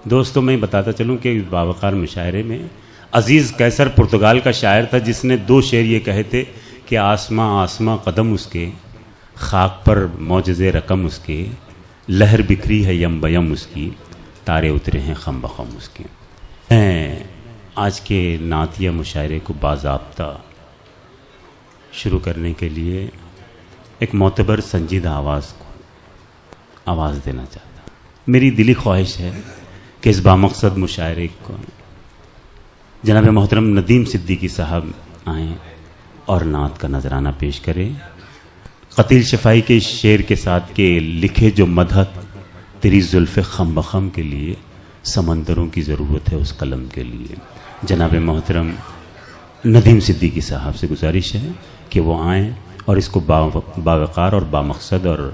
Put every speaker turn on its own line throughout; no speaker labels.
دوستوں میں بتاتا چلوں کہ باوقار مشاعرے میں عزیز قیصر پرتگال کا شاعر تھا، جس نے 2 شعر یہ کہے تھے کہ آسماں آسماں قدم اس کے، خاک پر معجزے رقم اس کے، لہر بکھری ہے یم بیم اس کی، تارے اترے ہیں خم بخم اس کے۔ آج کے نعتیہ مشاعرے کو باضابطہ شروع کرنے کے لیے ایک معتبر سنجیدہ آواز کو آواز دینا چاہتا ہوں۔ میری دلی خواہش ہے کہ اس بامقصد مشاعرے کو جناب محترم ندیم صدیقی صاحب آئیں اور نعت کا نذرانہ پیش کریں۔ قتیل شفائی کے اس شعر کے ساتھ کہ لکھے جو مدحت تیری زلف خم بخم کے لیے، سمندروں کی ضرورت ہے اس قلم کے لیے۔ جناب محترم ندیم صدیقی صاحب سے گزارش ہے کہ وہ آئیں اور اس کو باوقار اور بامقصد اور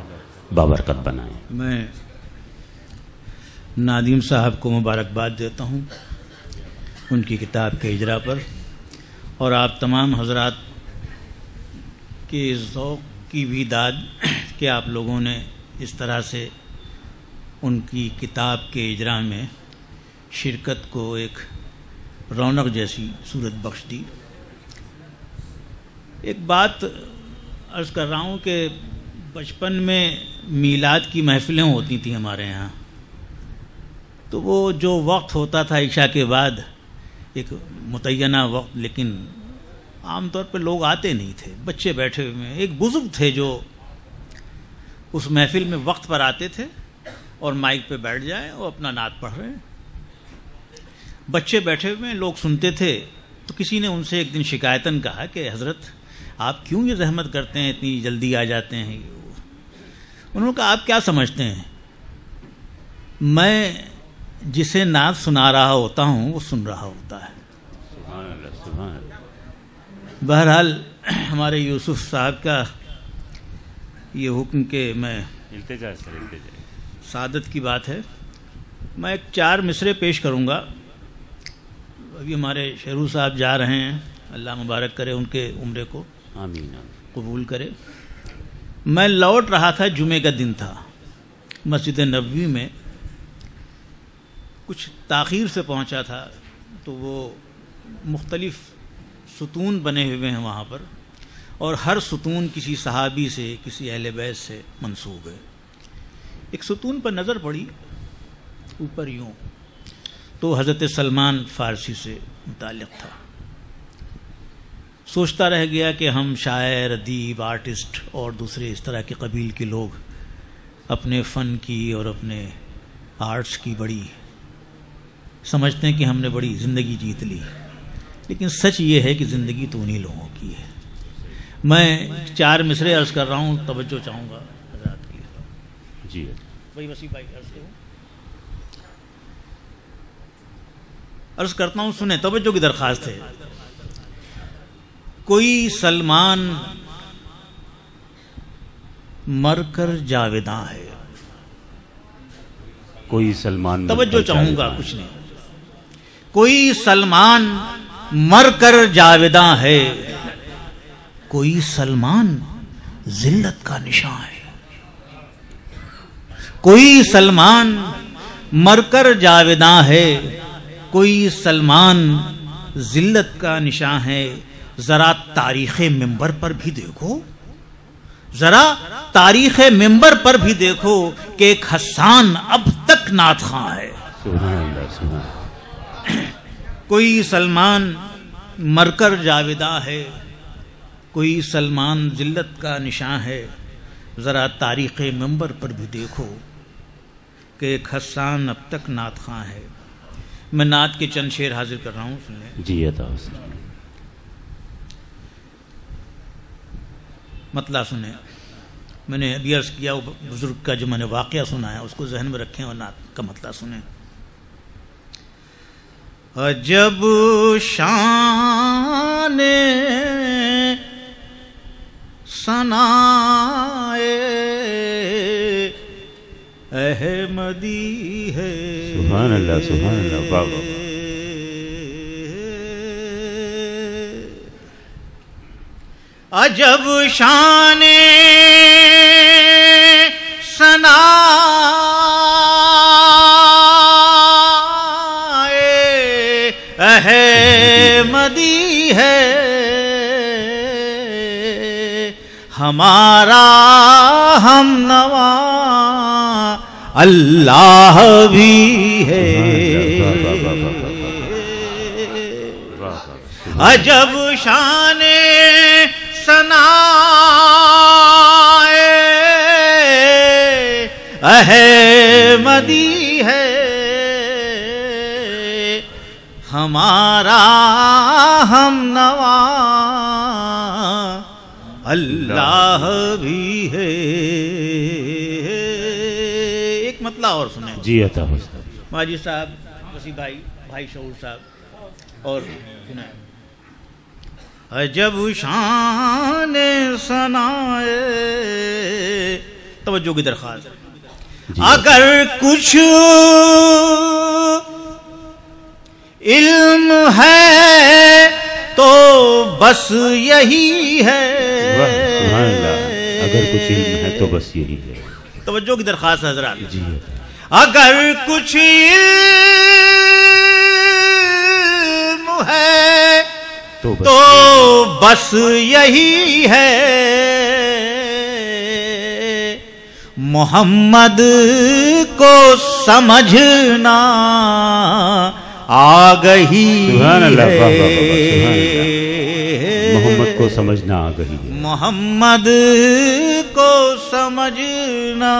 بابرکت بنائیں۔
میں ندیم صاحب کو مبارکباد دیتا ہوں ان کی کتاب کے اجرا پر، اور آپ تمام حضرات کے ذوق کی بھی داد کہ آپ لوگوں نے اس طرح سے ان کی کتاب کے اجرا میں شرکت کو ایک رونق جیسی صورت بخش دی۔ ایک بات عرض کر رہا ہوں کہ بچپن میں میلاد کی محفلیں ہوتی تھیں ہمارے یہاں، تو وہ جو وقت ہوتا تھا عشاء کے بعد، ایک متعینہ وقت، لیکن عام طور پہ لوگ آتے نہیں تھے، بچے بیٹھے ہوئے۔ ایک بزرگ تھے جو اس محفل میں وقت پر آتے تھے اور مائک پہ بیٹھ جائیں اور اپنا نعت پڑھ رہے ہیں، بچے بیٹھے ہوئے لوگ سنتے تھے۔ تو کسی نے ان سے ایک دن شکایتاً کہا کہ حضرت آپ کیوں یہ زحمت کرتے ہیں، اتنی جلدی آ جاتے ہیں؟ انہوں نے کہا آپ کیا سمجھتے ہیں، میں جسے نعت سنا رہا ہوتا ہوں وہ سن رہا ہوتا ہے۔
سبحان اللہ، سبحان اللہ۔
بہرحال ہمارے یوسف صاحب کا یہ حکم کہ میں
التجا سر، التجا،
سعادت کی بات ہے، میں ایک 4 مصرے پیش کروں گا۔ ابھی ہمارے شہرو صاحب جا رہے ہیں، اللہ مبارک کرے ان کے عمرے کو،
آمین،
قبول کرے۔ میں لوٹ رہا تھا، جمعے کا دن تھا، مسجد نبوی میں کچھ تاخیر سے پہنچا تھا، تو وہ مختلف ستون بنے ہوئے ہیں وہاں پر، اور ہر ستون کسی صحابی سے، کسی اہل بیت سے منسوب ہے۔ ایک ستون پر نظر پڑی اوپر یوں، تو حضرت سلمان فارسی سے متعلق تھا۔ سوچتا رہ گیا کہ ہم شاعر، ادیب، آرٹسٹ اور دوسرے اس طرح کے قبیل کے لوگ اپنے فن کی اور اپنے آرٹس کی بڑی سمجھتے ہیں کہ ہم نے بڑی زندگی جیت لی، لیکن سچ یہ ہے کہ زندگی تو انہی لوگوں کی ہے۔ میں 4 مصرے عرض کر رہا ہوں، توجہ چاہوں گا حضرات کی۔
جی
بھائی وسیع بھائی عرض کرتا ہوں، سنیں، توجہ کی درخواست ہے۔ کوئی سلمان مر کر جاویداں ہے،
کوئی سلمان،
توجہ چاہوں گا، کچھ نہیں۔ کوئی سلمان مر کر جاویداں ہے، کوئی سلمان ذلت کا نشان ہے۔ کوئی سلمان مر کر جاویداں ہے، کوئی سلمان ذلت کا نشان ہے۔ ذرا تاریخ منبر پر بھی دیکھو، ذرا تاریخ منبر پر بھی دیکھو کہ ایک حسان اب تک نعت خواں ہے۔
سبحان اللہ، سبحان اللہ۔
کوئی سلمان مر کر جاویداں ہے، کوئی سلمان ذلت کا نشان ہے۔ ذرا تاریخ منبر پر بھی دیکھو کہ ایک حسان اب تک نعت خواں ہے۔ میں نعت کے چند شعر حاضر کر رہا ہوں، سن لیں۔
جی عطا حسین۔
مطلع سنیں، میں نے ابھی عرض کیا وہ بزرگ کا جو میں نے واقعہ سنا ہے اس کو ذہن میں رکھیں اور نعت کا مطلع سنیں۔ عجب شان ثنائے احمدی ہے،
سبحان اللہ، سبحان اللہ، واہ واہ۔
عجب شان ثنا احمدی ہے، ہمارا ہم نوا اللہ بھی ہے۔ عجب شان ثنا احمدی ہے، ہمارا ہم نوا اللہ بھی ہے۔ ایک مطلع اور سنیں
جی عطا ہو صاحب،
ماجد صاحب، وسیع بھائی، بھائی شعور صاحب، اور سنیں۔ عجب شان ثنائے، توجہ کی درخواست، اگر کچھ علم ہے تو بس یہی ہے،
سبحان اللہ، اگر کچھ علم ہے تو بس یہی ہے۔
توجہ کی درخواست حضرات،
جی
اگر کچھ علم ہے تو بس یہی ہے، محمد کو سمجھنا آگہی
سبحان اللہ،
ہے،
سبحان اللہ، محمد کو سمجھنا آگہی ہے،
محمد کو سمجھنا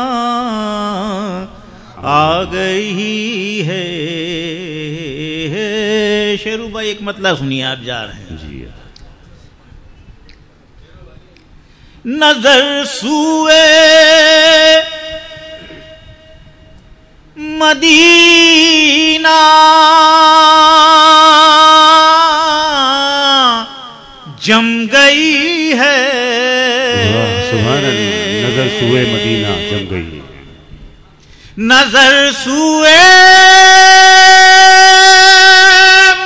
آگہی ہے۔ شیرو بھائی ایک مطلب سنیے، آپ جا رہے ہیں۔
جی
نظر سوئے مدینہ جم گئی ہے،
سبحان اللہ، نظر سوئے مدینہ جم گئی ہے،
نظر سوئے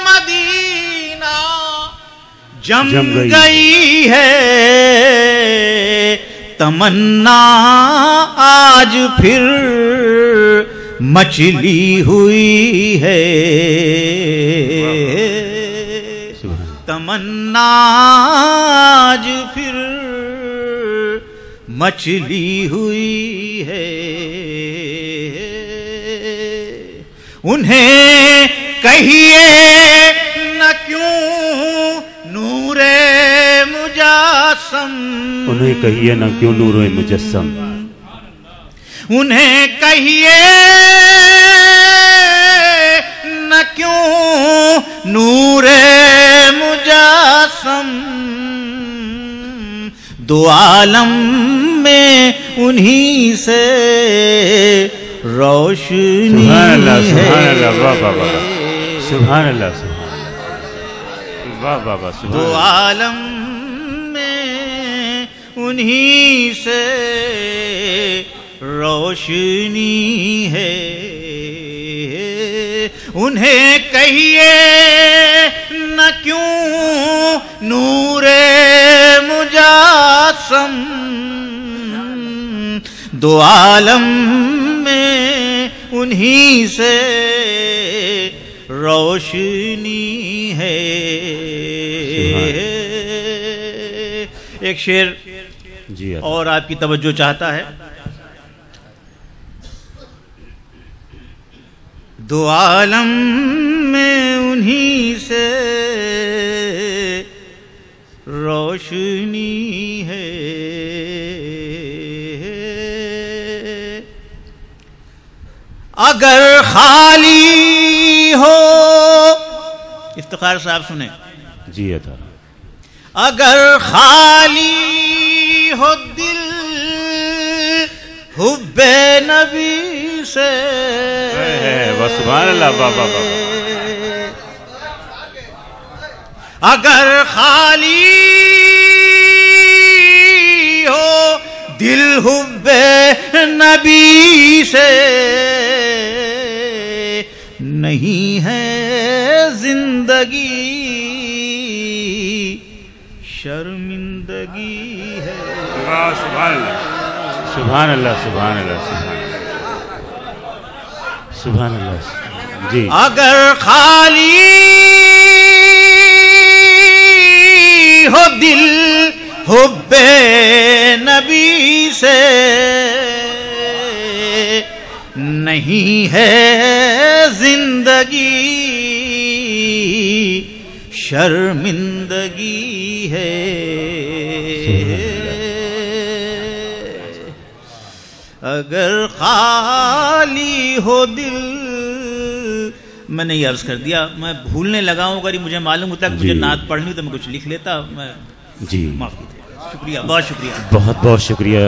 مدینہ جم گئی ہے، تمنا آج پھر مچلی ہوئی ہے، تمنا آج پھر مچلی ہوئی ہے، انہیں کہیے نہ کیوں نور مجسم،
انہیں کہیے نہ کیوں نور مجسم،
انہیں کہیے نہ کیوں نور مجسم، دو عالم میں انہی سے روشنی
سبحان اللہ،
ہے،
سبحان اللہ، واہ واہ واہ، سبحان اللہ، سبحان اللہ، واہ واہ واہ، سبحان
دو
اللہ،
عالم میں انہی سے روشنی ہے، انہیں کہیے نہ کیوں نور مجسم، دو عالم میں انہی سے روشنی ہے۔ ایک شعر
جی
اور آپ کی توجہ چاہتا ہے، دو عالم میں انہی سے روشنی ہے، اگر خالی ہو، افتخار صاحب سنیں،
جی عطا،
اگر خالی ہو دل حب نبی سے،
سبحان اللہ، واہ واہ واہ،
اگر خالی ہو دل حب نبی سے، نہیں ہے زندگی شرمندگی ہے.
سبحان اللہ سبحان اللہ سبحان اللہ سبحان اللہ. جی
اگر خالی ہو دل حب نبی سے نہیں ہے زندگی شرمندگی ہے. اگر خالی ہو دل. میں نے یہ عرض کر دیا میں بھولنے لگا ہوں. اگر مجھے معلوم ہوتا کہ مجھے نعت پڑھنی تو میں کچھ لکھ لیتا. میں
جی
معاف کیجیے. شکریہ بہت شکریہ
بہت بہت شکریہ